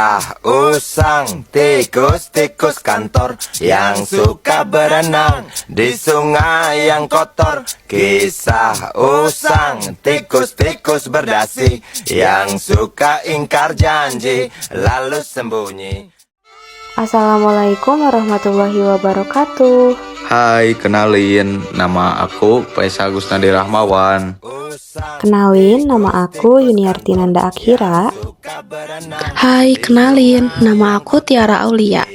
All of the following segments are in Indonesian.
Kisah usang tikus-tikus kantor yang suka berenang di sungai yang kotor. Kisah usang tikus-tikus berdasi yang suka ingkar janji lalu sembunyi. Assalamualaikum warahmatullahi wabarakatuh. Hai, kenalin, nama aku Faisal Gusnadi Rahmawan. Kenalin, nama aku Yuniarti Nanda Akhira. Hai, kenalin, nama aku Tiara Aulia.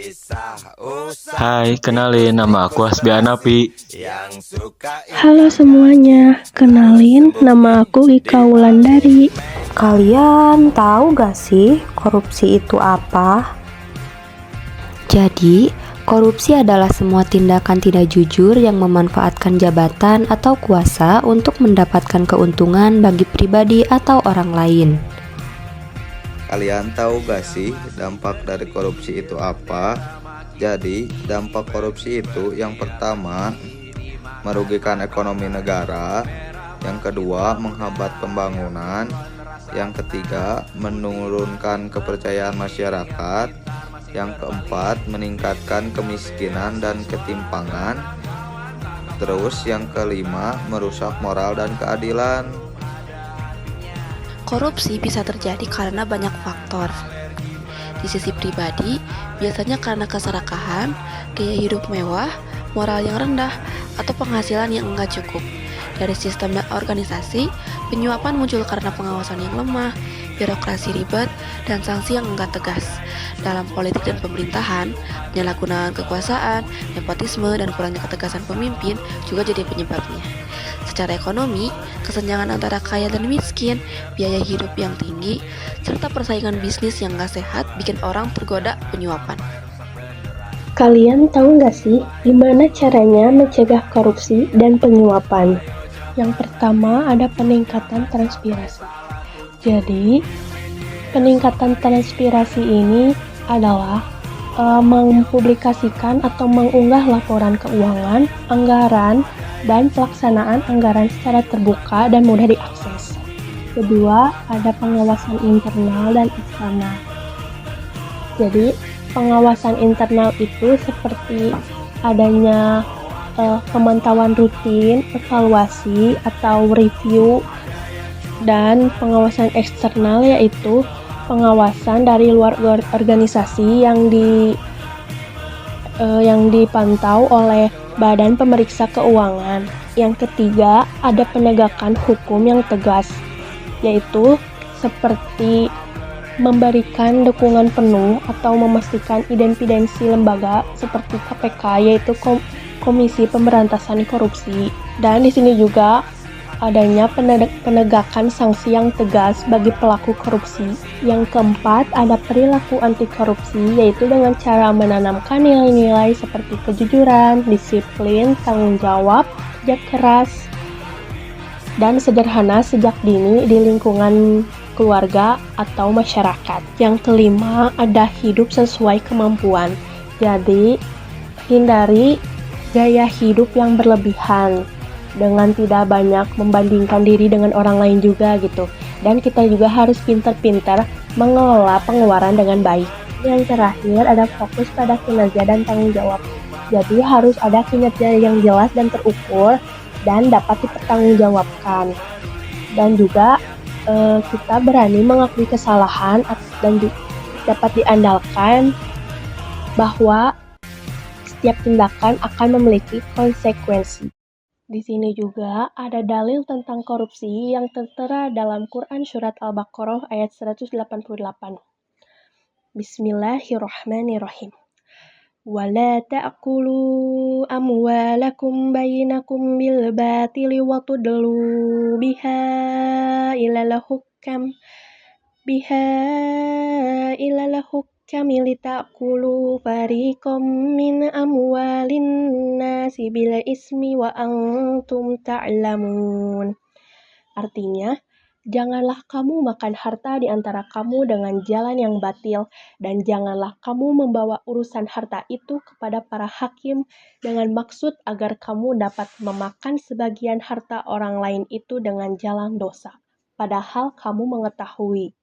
Hai, kenalin, nama aku Hasbi Anapi. Halo semuanya, kenalin, nama aku Ika Wulandari. Kalian tahu gak sih korupsi itu apa? Jadi, korupsi adalah semua tindakan tidak jujur yang memanfaatkan jabatan atau kuasa untuk mendapatkan keuntungan bagi pribadi atau orang lain. Kalian tahu gak sih dampak dari korupsi itu apa? Jadi, dampak korupsi itu yang pertama, merugikan ekonomi negara. Yang kedua, menghambat pembangunan. Yang ketiga, menurunkan kepercayaan masyarakat. Yang keempat, meningkatkan kemiskinan dan ketimpangan. Terus yang kelima, merusak moral dan keadilan. Korupsi bisa terjadi karena banyak faktor. Di sisi pribadi, biasanya karena keserakahan, gaya hidup mewah, moral yang rendah, atau penghasilan yang enggak cukup. Dari sistem dan organisasi, penyuapan muncul karena pengawasan yang lemah, birokrasi ribet, dan sanksi yang enggak tegas. Dalam politik dan pemerintahan, penyalahgunaan kekuasaan, nepotisme, dan kurangnya ketegasan pemimpin juga jadi penyebabnya. Secara ekonomi, kesenjangan antara kaya dan miskin, biaya hidup yang tinggi, serta persaingan bisnis yang enggak sehat bikin orang tergoda penyuapan. Kalian tahu nggak sih gimana caranya mencegah korupsi dan penyuapan? Yang pertama ada peningkatan transpirasi. Jadi, peningkatan transpirasi ini adalah mempublikasikan atau mengunggah laporan keuangan, anggaran, dan pelaksanaan anggaran secara terbuka dan mudah diakses. Kedua, ada pengawasan internal dan eksternal. Jadi, pengawasan internal itu seperti adanya pemantauan rutin, evaluasi atau review, dan pengawasan eksternal yaitu pengawasan dari luar organisasi yang dipantau oleh Badan Pemeriksa Keuangan. Yang ketiga, ada penegakan hukum yang tegas, yaitu seperti memberikan dukungan penuh atau memastikan independensi lembaga seperti KPK, yaitu Komisi Pemberantasan Korupsi. Dan di sini juga adanya penegakan sanksi yang tegas bagi pelaku korupsi. Yang keempat, ada perilaku anti korupsi, yaitu dengan cara menanamkan nilai-nilai seperti kejujuran, disiplin, tanggung jawab, kerja keras, dan sederhana sejak dini di lingkungan keluarga atau masyarakat. Yang kelima, ada hidup sesuai kemampuan. Jadi, hindari gaya hidup yang berlebihan dengan tidak banyak membandingkan diri dengan orang lain juga gitu. Dan kita juga harus pintar-pintar mengelola pengeluaran dengan baik. Yang terakhir ada fokus pada kinerja dan tanggung jawab. Jadi harus ada kinerja yang jelas dan terukur dan dapat dipertanggungjawabkan. Dan juga kita berani mengakui kesalahan dan dapat diandalkan bahwa setiap tindakan akan memiliki konsekuensi. Di sini juga ada dalil tentang korupsi yang tertera dalam Quran Surat Al-Baqarah ayat 188. Bismillahirrahmanirrahim. وَلَا تَأْكُلُوا أَمْوَالَكُمْ بَيْنَكُمْ بِالْبَاطِلِ وَتُدْلُوا بِهَا إِلَى الْحُكَّمِ لِتَأْكُلُوا فَرِيقًا مِنْ أَمْوَالِ النَّاسِ بِالْإِثْمِ وَأَنْتُمْ تَعْلَمُونَ. Artinya, janganlah kamu makan harta di antara kamu dengan jalan yang batil, dan janganlah kamu membawa urusan harta itu kepada para hakim dengan maksud agar kamu dapat memakan sebagian harta orang lain itu dengan jalan dosa, padahal kamu mengetahui.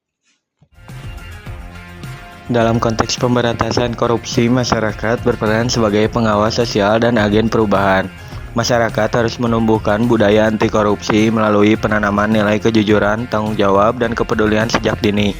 Dalam konteks pemberantasan korupsi, masyarakat berperan sebagai pengawas sosial dan agen perubahan. Masyarakat harus menumbuhkan budaya anti korupsi melalui penanaman nilai kejujuran, tanggung jawab, dan kepedulian sejak dini.